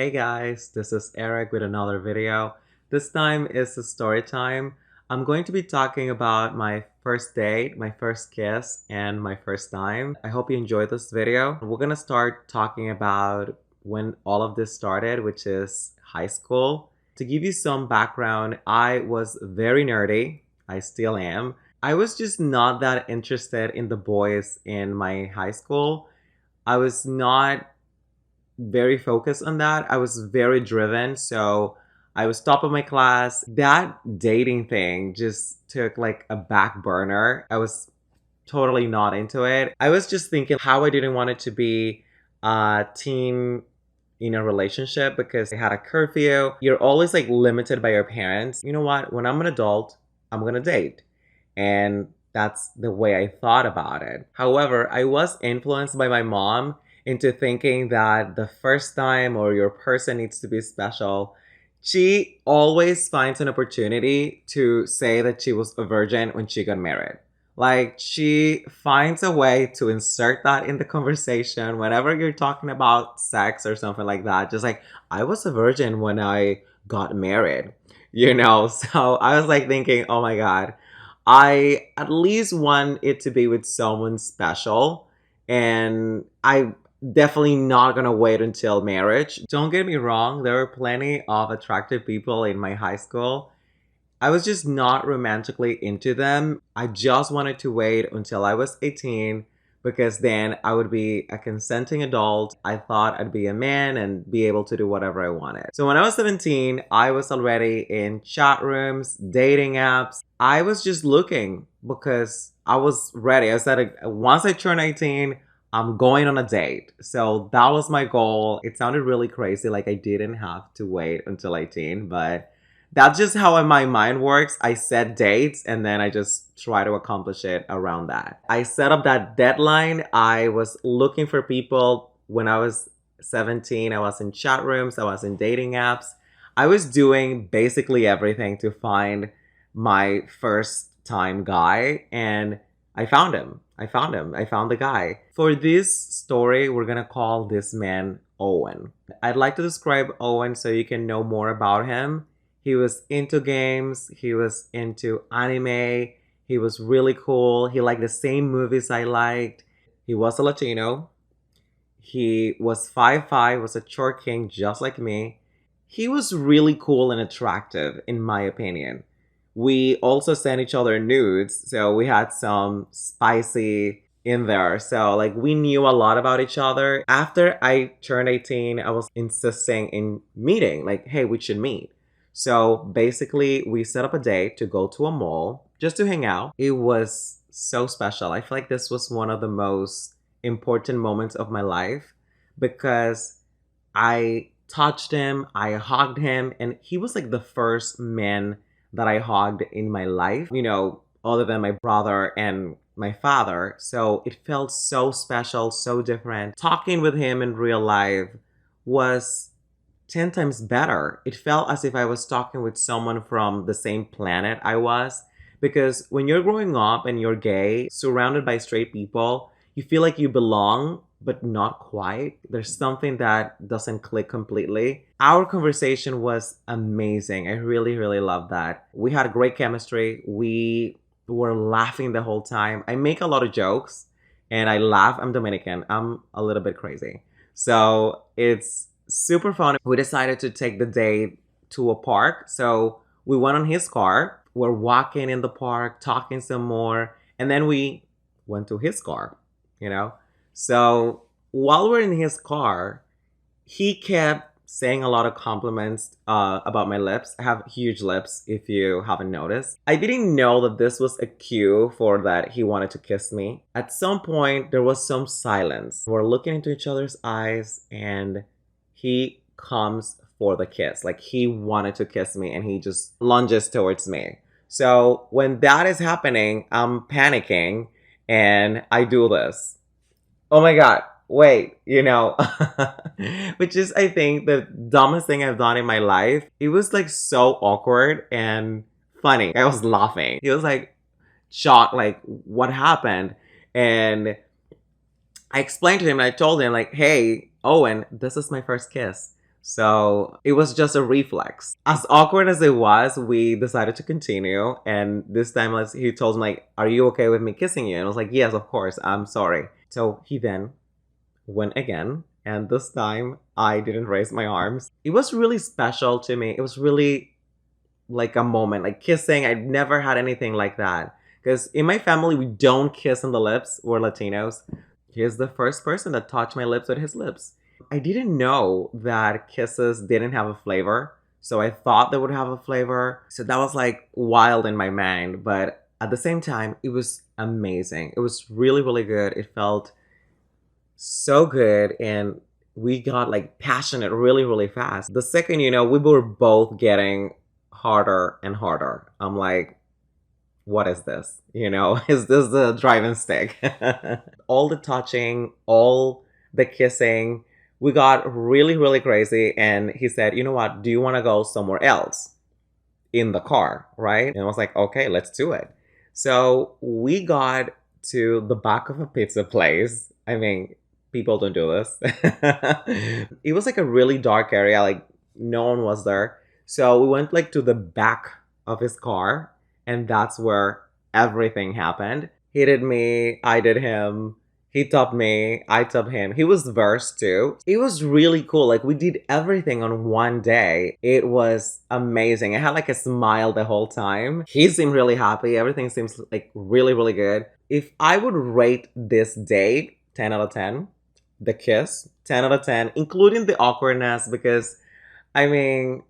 Hey guys, this is Eric with another video. This time is a story time. I'm going to be talking about my first date, my first kiss, and my first time. I hope you enjoyed this video. We're gonna start talking about when all of this started, which is high school. To give you some background, I was very nerdy. I still am. I was just not that interested in the boys in my high school. I was not very focused on that. I was very driven. So I was top of my class. That dating thing just took like a back burner. I was totally not into it. I was just thinking how I didn't want it to be a teen in a relationship because I had a curfew. You're always like limited by your parents. You know what? When I'm an adult, I'm gonna date. And that's the way I thought about it. However, I was influenced by my mom into thinking that the first time or your person needs to be special. She always finds an opportunity to say that she was a virgin when she got married. Like, she finds a way to insert that in the conversation whenever you're talking about sex or something like that. Just like, I was a virgin when I got married, you know? So I was like thinking, oh my God, I at least want it to be with someone special. And I definitely not gonna wait until marriage. Don't get me wrong, there were plenty of attractive people in my high school. I was just not romantically into them. I just wanted to wait until I was 18 because then I would be a consenting adult. I thought I'd be a man and be able to do whatever I wanted. So when I was 17, I was already in chat rooms, dating apps. I was just looking because I was ready. I said, once I turn 18, I'm going on a date. So that was my goal. It sounded really crazy, like I didn't have to wait until 18, but that's just how my mind works. I set dates and then I just try to accomplish it around that. I set up that deadline. I was looking for people when I was 17. I was in chat rooms, I was in dating apps. I was doing basically everything to find my first time guy, and I found him. I found him. I found the guy. For this story, we're gonna call this man Owen. I'd like to describe Owen so you can know more about him. He was into games, he was into anime, he was really cool, he liked the same movies I liked. He was a Latino. He was 5'5", was a short king just like me. He was really cool and attractive, in my opinion. We also sent each other nudes, so we had some spicy in there. So like we knew a lot about each other. After I turned 18, I was insisting in meeting, like, hey, we should meet. So basically, we set up a date to go to a mall just to hang out. It was so special. I feel like this was one of the most important moments of my life because I touched him, I hugged him, and he was like the first man that I hugged in my life, you know, other than my brother and my father. So it felt so special, so different. Talking with him in real life was 10 times better. It felt as if I was talking with someone from the same planet I was. Because when you're growing up and you're gay, surrounded by straight people, you feel like you belong, but not quite. There's something that doesn't click completely. Our conversation was amazing. I really, really loved that. We had great chemistry. We were laughing the whole time. I make a lot of jokes and I laugh. I'm Dominican. I'm a little bit crazy. So it's super fun. We decided to take the date to a park. So we went on his car. We're walking in the park, talking some more. And then we went to his car, you know? So while we're in his car, he kept saying a lot of compliments about my lips. I have huge lips, if you haven't noticed. I didn't know that this was a cue for that he wanted to kiss me. At some point, there was some silence. We're looking into each other's eyes and he comes for the kiss. Like he wanted to kiss me and he just lunges towards me. So when that is happening, I'm panicking and I do this. Oh my God, wait, you know, which is, I think, the dumbest thing I've done in my life. It was like so awkward and funny. I was laughing. He was like shocked, like, what happened? And I explained to him and I told him, like, hey, Owen, this is my first kiss. So it was just a reflex. As awkward as it was, we decided to continue. And this time he told me, like, are you okay with me kissing you? And I was like, yes, of course. I'm sorry. So he then went again. And this time I didn't raise my arms. It was really special to me. It was really like a moment, like kissing. I'd never had anything like that. Because in my family, we don't kiss on the lips. We're Latinos. He's the first person that touched my lips with his lips. I didn't know that kisses didn't have a flavor. So I thought they would have a flavor. So that was like wild in my mind. But at the same time, it was amazing. It was really, really good. It felt so good. And we got like passionate really, really fast. The second, we were both getting harder and harder. I'm like, what is this? Is this the driving stick? All the touching, all the kissing, we got really, really crazy. And he said, you know what? Do you want to go somewhere else in the car? Right? And I was like, okay, let's do it. So we got to the back of a pizza place. I mean, people don't do this. It was like a really dark area, like no one was there. So we went like to the back of his car, and that's where everything happened. He did me, I did him. He topped me, I topped him. He was versed too. It was really cool. Like we did everything on one day. It was amazing. I had like a smile the whole time. He seemed really happy. Everything seems like really, really good. If I would rate this date 10 out of 10, the kiss 10 out of 10, including the awkwardness, because I mean,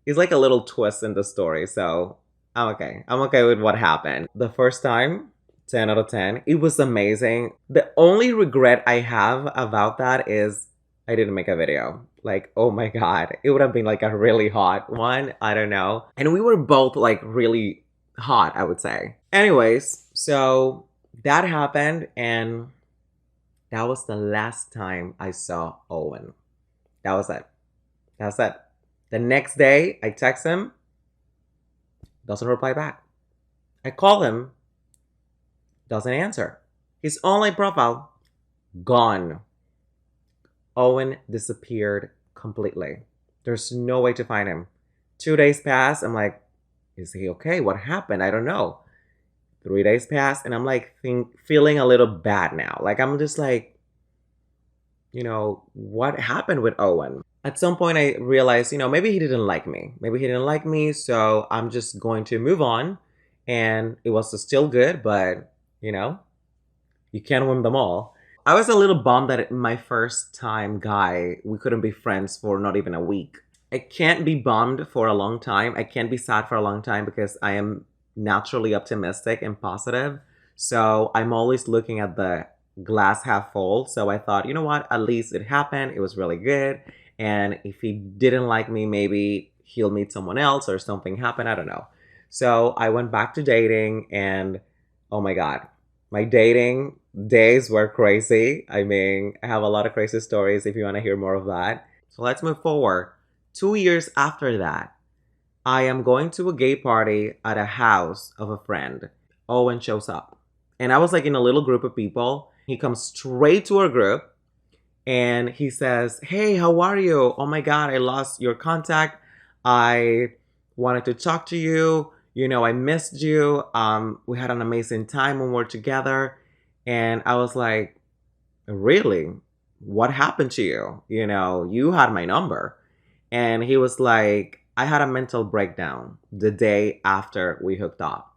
it's like a little twist in the story. So I'm okay. I'm okay with what happened. The first time, 10 out of 10. It was amazing. The only regret I have about that is I didn't make a video. Like, oh my God, it would have been like a really hot one. I don't know. And we were both like really hot, I would say. Anyways, so that happened, and that was the last time I saw Owen. That was it. That's it. The next day, I text him, doesn't reply back. I call him, doesn't answer. His online profile, gone. Owen disappeared completely. There's no way to find him. 2 days pass. I'm like, is he okay? What happened? I don't know. 3 days pass, and I'm like feeling a little bad now. Like I'm just like, what happened with Owen? At some point, I realized, maybe he didn't like me. Maybe he didn't like me, so I'm just going to move on. And it was still good, but, you can't win them all. I was a little bummed that my first time guy, we couldn't be friends for not even a week. I can't be bummed for a long time. I can't be sad for a long time because I am naturally optimistic and positive. So I'm always looking at the glass half full. So I thought, you know what? At least it happened. It was really good. And if he didn't like me, maybe he'll meet someone else or something happened. I don't know. So I went back to dating, and oh my God, my dating days were crazy. I mean, I have a lot of crazy stories if you want to hear more of that. So let's move forward. 2 years after that, I am going to a gay party at a house of a friend. Owen shows up. And I was like in a little group of people. He comes straight to our group and he says, hey, how are you? Oh my God, I lost your contact. I wanted to talk to you. I missed you. We had an amazing time when we were together. And I was like, really? What happened to you? You had my number. And he was like, I had a mental breakdown the day after we hooked up.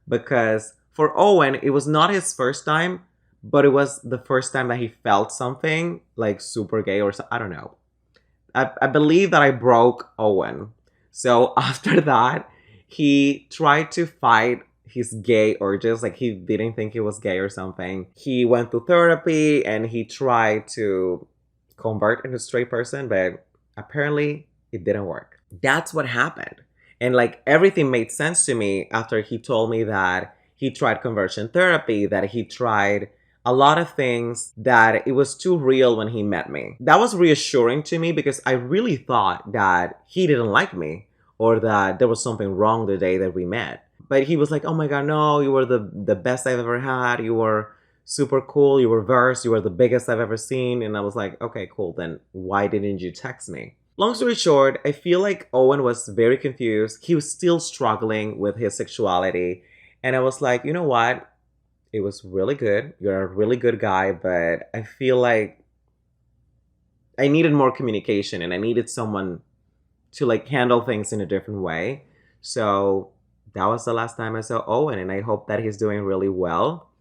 Because for Owen, it was not his first time, but it was the first time that he felt something like super gay or I don't know. I believe that I broke Owen. So after that, he tried to fight his gay urges. Like he didn't think he was gay or something. He went to therapy and he tried to convert into a straight person, but apparently it didn't work. That's what happened. And like everything made sense to me after he told me that he tried conversion therapy, that he tried a lot of things, that it was too real when he met me. That was reassuring to me because I really thought that he didn't like me or that there was something wrong the day that we met. But he was like, oh my God, no, you were the best I've ever had. You were super cool. You were versed. You were the biggest I've ever seen. And I was like, okay, cool. Then why didn't you text me? Long story short, I feel like Owen was very confused. He was still struggling with his sexuality. And I was like, you know what? It was really good. You're a really good guy, but I feel like I needed more communication and I needed someone to like handle things in a different way. So that was the last time I saw Owen, and I hope that he's doing really well.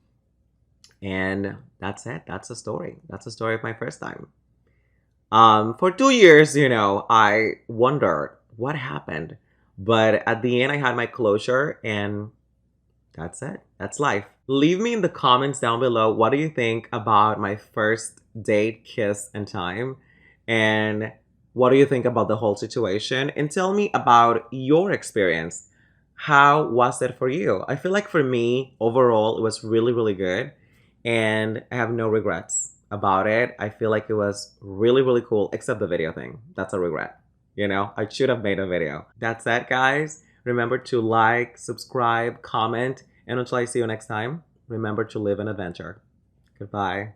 And that's it. That's the story. That's the story of my first time. For 2 years, I wondered what happened. But at the end, I had my closure, and that's it. That's life. Leave me in the comments down below. What do you think about my first date, kiss, and time? And what do you think about the whole situation? And tell me about your experience. How was it for you? I feel like for me, overall, it was really, really good. And I have no regrets about it. I feel like it was really, really cool, except the video thing. That's a regret. I should have made a video. That's it, guys. Remember to like, subscribe, comment, and until I see you next time, remember to live an adventure. Goodbye.